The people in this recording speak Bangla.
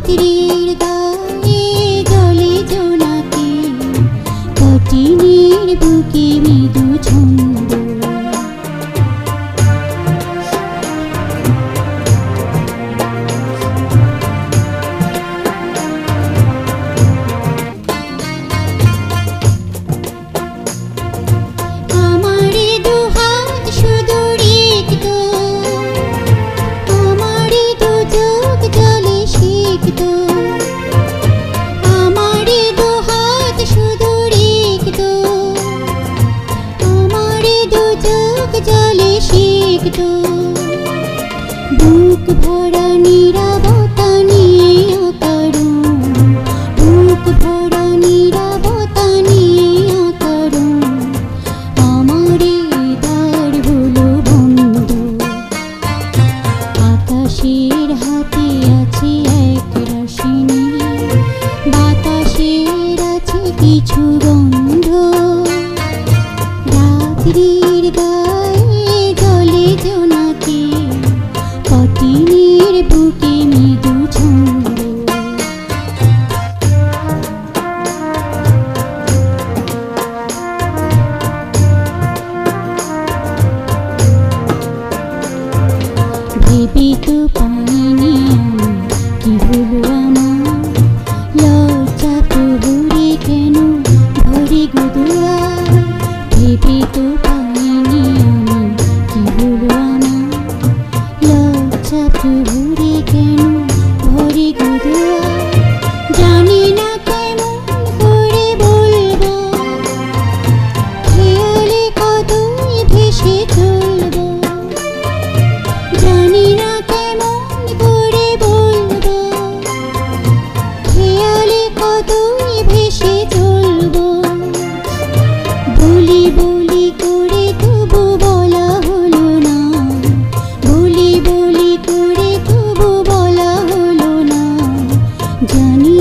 রাত্রির গায়ে জলে জোনাকি কঠিনের বুকে মৃদু ছন্দ বুক ভরা নীরবতা নিয়ে অকারণ বুক ভরা নীরবতা নিয়ে অকারণ আমার দ্বার হলো বন্ধ আকাশের হাতে আছে এক রাশি বাতাসের আছে কিছু গন্ধ রাত্রির গায়ে জলে জোনাকি কঠিনের বুকে মৃদু ছন্দ ভেবে তো পাইনি আমি কি হলো আমার লজ্জা প্রহরে কেন ভরে গুদুয়ার ভেবে তো পাইনি আমি কি হলো আমার লজ্জা প্রহরে কেন ভরে গুদুয়ার জানি না কেমন করে বলবো খেয়ালে কতই ভেসে চলবো জানি না কেমন করে বলবো খেয়ালে কতই ভেসে চলবো বলি বলি করে তবু বলা হলো না বলি বলি করে তবু বলা হলো না জানি